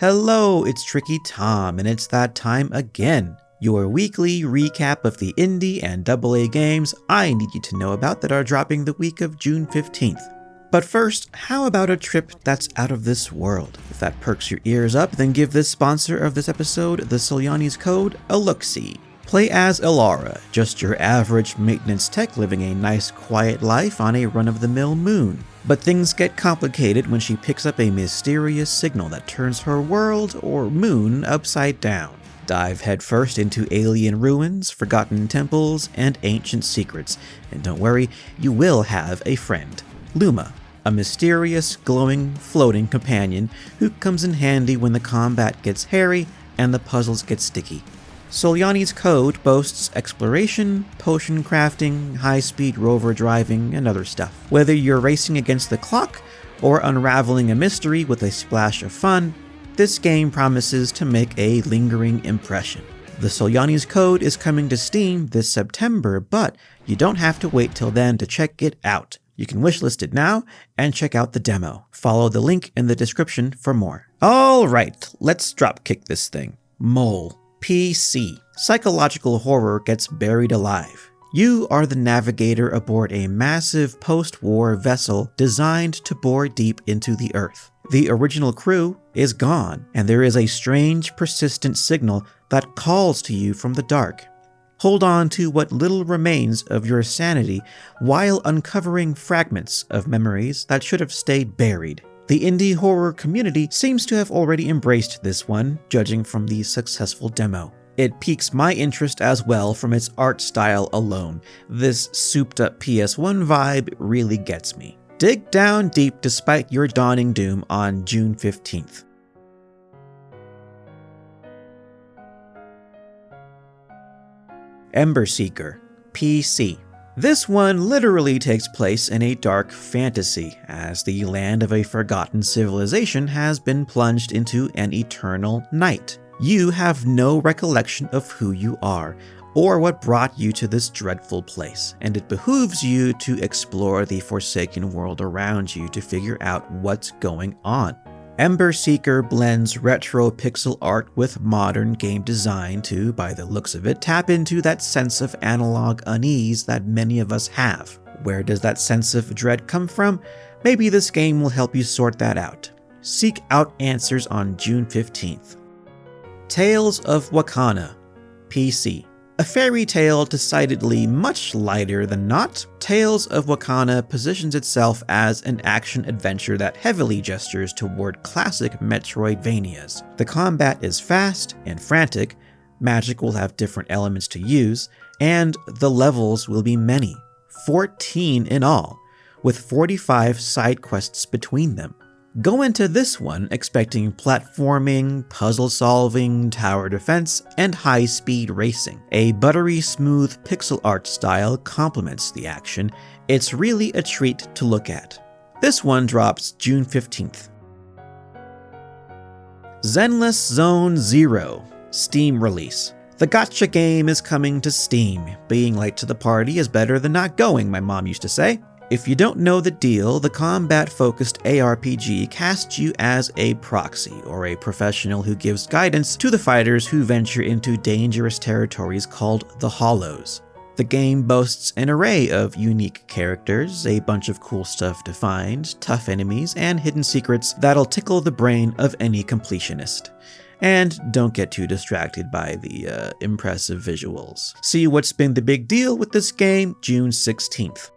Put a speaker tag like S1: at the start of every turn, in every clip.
S1: Hello, it's Tricky Tom, and it's that time again. Your weekly recap of the indie and AA games I need you to know about that are dropping the week of June 15th. But first, how about a trip that's out of this world? If that perks your ears up, then give this sponsor of this episode, the Solyani's Code, a look-see. Play as Elara, just your average maintenance tech living a nice quiet life on a run-of-the-mill moon. But things get complicated when she picks up a mysterious signal that turns her world, or moon, upside down. Dive headfirst into alien ruins, forgotten temples, and ancient secrets. And don't worry, you will have a friend. Luma, a mysterious, glowing, floating companion who comes in handy when the combat gets hairy and the puzzles get sticky. Solyani's Code boasts exploration, potion crafting, high-speed rover driving, and other stuff. Whether you're racing against the clock or unraveling a mystery with a splash of fun, this game promises to make a lingering impression. The Solyani's Code is coming to Steam this September, but you don't have to wait till then to check it out. You can wishlist it now and check out the demo. Follow the link in the description for more. Alright, let's dropkick this thing. Mole. PC. Psychological horror gets buried alive. You are the navigator aboard a massive post-war vessel designed to bore deep into the earth. The original crew is gone, and there is a strange, persistent signal that calls to you from the dark. Hold on to what little remains of your sanity while uncovering fragments of memories that should have stayed buried. The indie horror community seems to have already embraced this one, judging from the successful demo. It piques my interest as well from its art style alone. This souped-up PS1 vibe really gets me. Dig down deep despite your dawning doom on June 15th. Ember Seeker. PC. This one literally takes place in a dark fantasy, as the land of a forgotten civilization has been plunged into an eternal night. You have no recollection of who you are, or what brought you to this dreadful place, and it behooves you to explore the forsaken world around you to figure out what's going on. Ember Seeker blends retro pixel art with modern game design to, by the looks of it, tap into that sense of analog unease that many of us have. Where does that sense of dread come from? Maybe this game will help you sort that out. Seek out answers on June 15th. Tales of Wakana. PC. A fairy tale decidedly much lighter than not, Tales of Wakana positions itself as an action-adventure that heavily gestures toward classic Metroidvanias. The combat is fast and frantic, magic will have different elements to use, and the levels will be many, 14 in all, with 45 side quests between them. Go into this one expecting platforming, puzzle solving, tower defense, and high-speed racing. A buttery smooth pixel art style complements the action. It's really a treat to look at. This one drops June 15th. Zenless Zone Zero. Steam release. The gacha game is coming to Steam. Being late to the party is better than not going, my mom used to say. If you don't know the deal, the combat-focused ARPG casts you as a proxy, or a professional who gives guidance to the fighters who venture into dangerous territories called the Hollows. The game boasts an array of unique characters, a bunch of cool stuff to find, tough enemies, and hidden secrets that'll tickle the brain of any completionist. And don't get too distracted by the impressive visuals. See what's been the big deal with this game June 16th.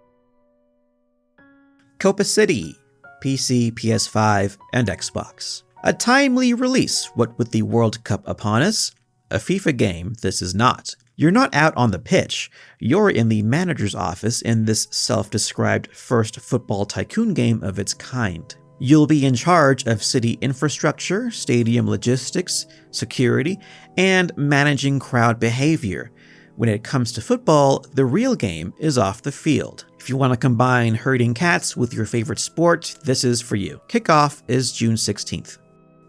S1: COPA City. PC, PS5, and Xbox. A timely release, what with the World Cup upon us. A FIFA game, this is not. You're not out on the pitch, you're in the manager's office in this self-described first football tycoon game of its kind. You'll be in charge of city infrastructure, stadium logistics, security, and managing crowd behavior. When it comes to football, the real game is off the field. If you want to combine herding cats with your favorite sport, this is for you. Kickoff is June 16th.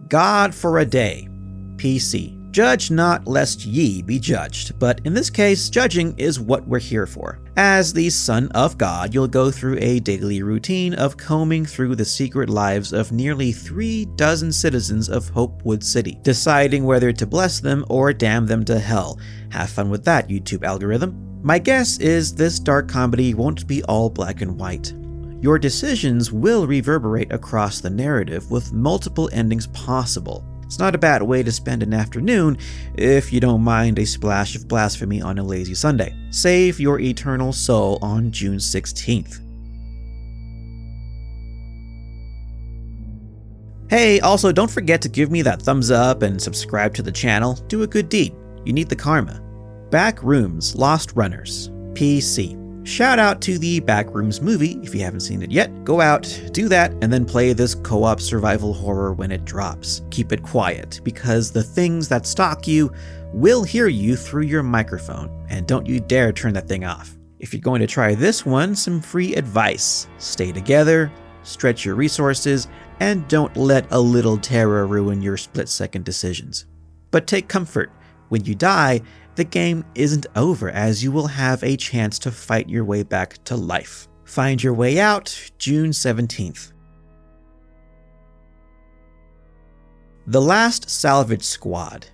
S1: God for a Day. PC. Judge not lest ye be judged, but in this case, judging is what we're here for. As the Son of God, you'll go through a daily routine of combing through the secret lives of nearly 36 citizens of Hopewood City, deciding whether to bless them or damn them to hell. Have fun with that, YouTube algorithm. My guess is this dark comedy won't be all black and white. Your decisions will reverberate across the narrative with multiple endings possible. It's not a bad way to spend an afternoon if you don't mind a splash of blasphemy on a lazy Sunday. Save your eternal soul on June 16th. Hey, also don't forget to give me that thumbs up and subscribe to the channel. Do a good deed. You need the karma. Backrooms Lost Runners, PC. Shout out to the Backrooms movie. If you haven't seen it yet, go out, do that, and then play this co-op survival horror when it drops. Keep it quiet, because the things that stalk you will hear you through your microphone, and don't you dare turn that thing off. If you're going to try this one, some free advice. Stay together, stretch your resources, and don't let a little terror ruin your split-second decisions. But take comfort. When you die, the game isn't over, as you will have a chance to fight your way back to life. Find your way out, June 17th. The Last Salvage Squad,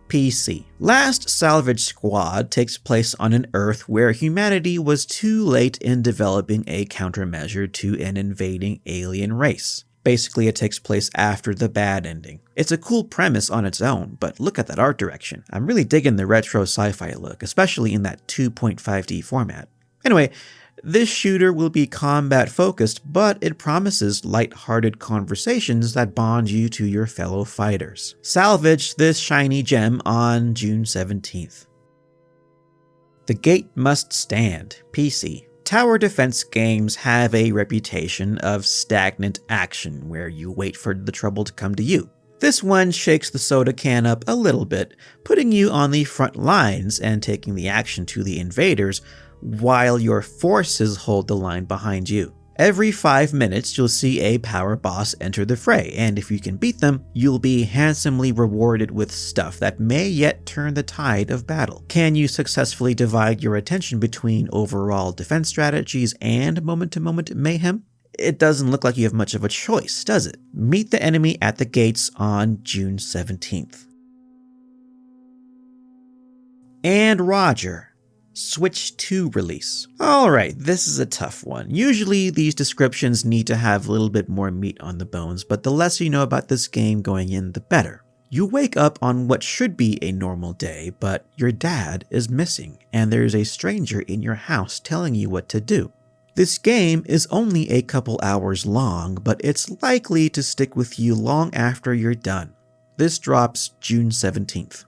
S1: PC. Last Salvage Squad takes place on an Earth where humanity was too late in developing a countermeasure to an invading alien race. Basically, it takes place after the bad ending. It's a cool premise on its own, but look at that art direction. I'm really digging the retro sci-fi look, especially in that 2.5D format. Anyway, this shooter will be combat focused, but it promises light-hearted conversations that bond you to your fellow fighters. Salvage this shiny gem on June 17th. The Gate Must Stand, PC. Tower defense games have a reputation of stagnant action, where you wait for the trouble to come to you. This one shakes the soda can up a little bit, putting you on the front lines and taking the action to the invaders, while your forces hold the line behind you. Every 5 minutes, you'll see a power boss enter the fray, and if you can beat them, you'll be handsomely rewarded with stuff that may yet turn the tide of battle. Can you successfully divide your attention between overall defense strategies and moment-to-moment mayhem? It doesn't look like you have much of a choice, does it? Meet the enemy at the gates on June 17th. And Roger. Switch 2 release. Alright, this is a tough one. Usually these descriptions need to have a little bit more meat on the bones, but the less you know about this game going in, the better. You wake up on what should be a normal day, but your dad is missing, and there's a stranger in your house telling you what to do. This game is only a couple hours long, but it's likely to stick with you long after you're done. This drops June 17th.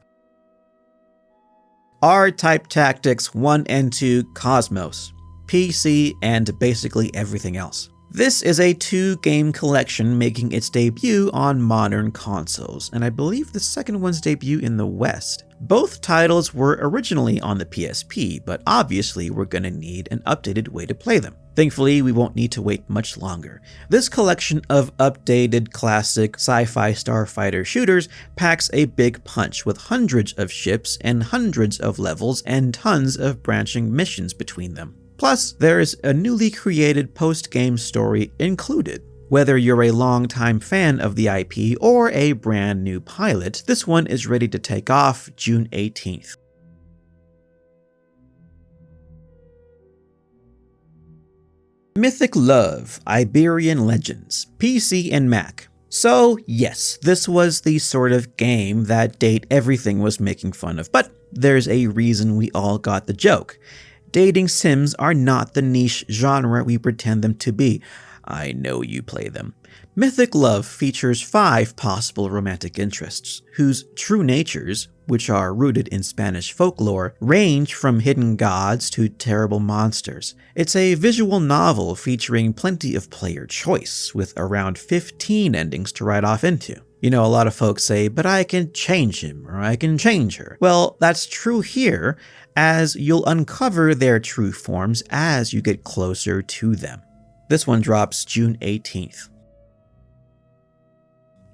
S1: R-Type Tactics 1 and 2 Cosmos, PC, and basically everything else. This is a 2-game collection making its debut on modern consoles, and I believe the second one's debut in the West. Both titles were originally on the PSP, but obviously we're gonna need an updated way to play them. Thankfully, we won't need to wait much longer. This collection of updated classic sci-fi starfighter shooters packs a big punch with hundreds of ships and hundreds of levels and tons of branching missions between them. Plus, there is a newly created post-game story included. Whether you're a longtime fan of the IP or a brand new pilot, this one is ready to take off June 18th. Mythic Love, Iberian Legends, PC and Mac. So yes, this was the sort of game that Date Everything was making fun of, but there's a reason we all got the joke. Dating sims are not the niche genre we pretend them to be. I know you play them. Mythic Love features 5 possible romantic interests, whose true natures, which are rooted in Spanish folklore, range from hidden gods to terrible monsters. It's a visual novel featuring plenty of player choice, with around 15 endings to ride off into. You know, a lot of folks say, but I can change him, or I can change her. Well, that's true here, as you'll uncover their true forms as you get closer to them. This one drops June 18th.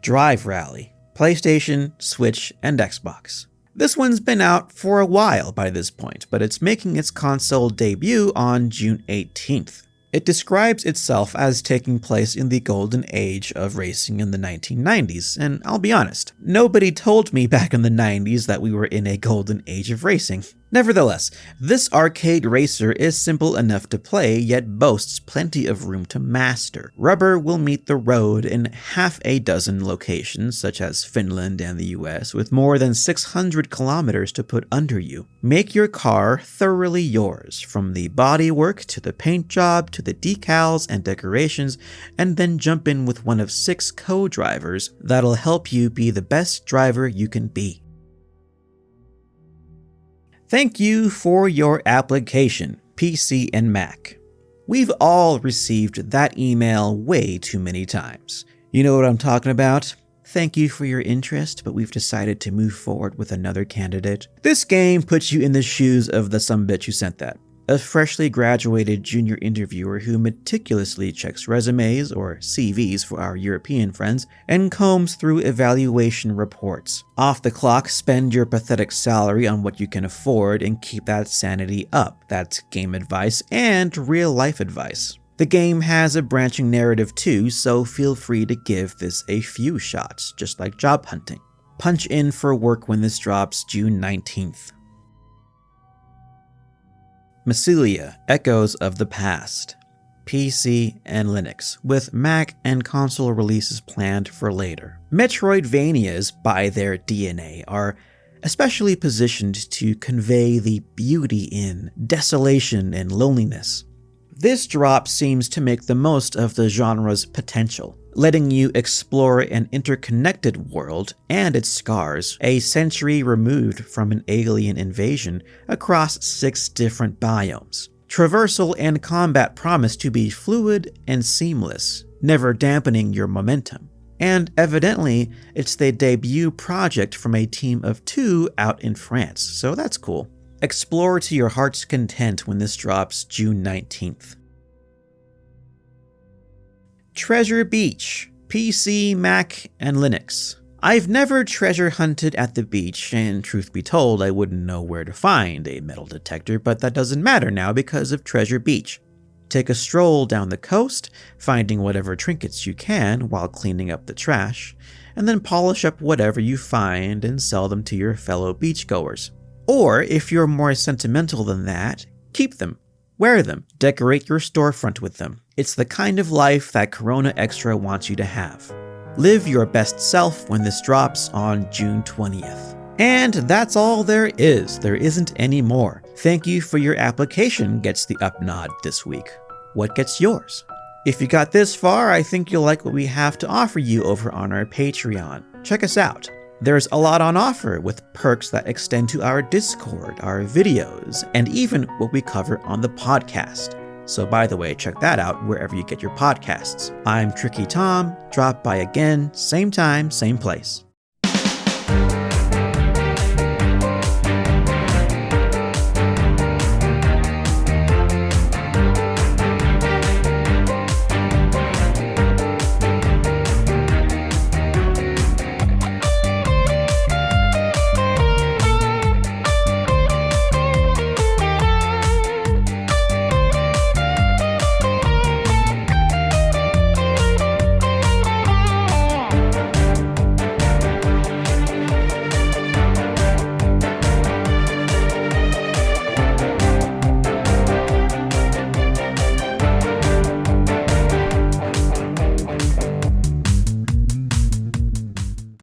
S1: Drive Rally, PlayStation, Switch, and Xbox. This one's been out for a while by this point, but it's making its console debut on June 18th. It describes itself as taking place in the golden age of racing in the 1990s, and I'll be honest, nobody told me back in the 90s that we were in a golden age of racing. Nevertheless, this arcade racer is simple enough to play, yet boasts plenty of room to master. Rubber will meet the road in half a dozen locations, such as Finland and the US, with more than 600 kilometers to put under you. Make your car thoroughly yours, from the bodywork to the paint job to the decals and decorations, and then jump in with one of 6 co-drivers that'll help you be the best driver you can be. Thank you for your application, PC and Mac. We've all received that email way too many times. You know what I'm talking about? Thank you for your interest, but we've decided to move forward with another candidate. This game puts you in the shoes of the sumbitch who sent that. A freshly graduated junior interviewer who meticulously checks resumes, or CVs for our European friends, and combs through evaluation reports. Off the clock, spend your pathetic salary on what you can afford and keep that sanity up. That's game advice and real-life advice. The game has a branching narrative too, so feel free to give this a few shots, just like job hunting. Punch in for work when this drops June 19th. Maseylia, Echoes of the Past. PC and Linux, with Mac and console releases planned for later. Metroidvanias, by their DNA, are especially positioned to convey the beauty in desolation and loneliness. This drop seems to make the most of the genre's potential, letting you explore an interconnected world and its scars, a century removed from an alien invasion, across 6 different biomes. Traversal and combat promise to be fluid and seamless, never dampening your momentum. And evidently, it's the debut project from a team of 2 out in France, so that's cool. Explore to your heart's content when this drops June 19th. Treasure Beach, PC, Mac, and Linux. I've never treasure hunted at the beach, and truth be told, I wouldn't know where to find a metal detector, but that doesn't matter now because of Treasure Beach. Take a stroll down the coast, finding whatever trinkets you can while cleaning up the trash, and then polish up whatever you find and sell them to your fellow beachgoers. Or, if you're more sentimental than that, keep them, wear them, decorate your storefront with them. It's the kind of life that Corona Extra wants you to have. Live your best self when this drops on June 20th. And that's all there is. There isn't any more. Thank you for your application gets the up nod this week. What gets yours? If you got this far, I think you'll like what we have to offer you over on our Patreon. Check us out. There's a lot on offer with perks that extend to our Discord, our videos, and even what we cover on the podcast. So by the way, check that out wherever you get your podcasts. I'm Tricky Tom. Drop by again, same time, same place.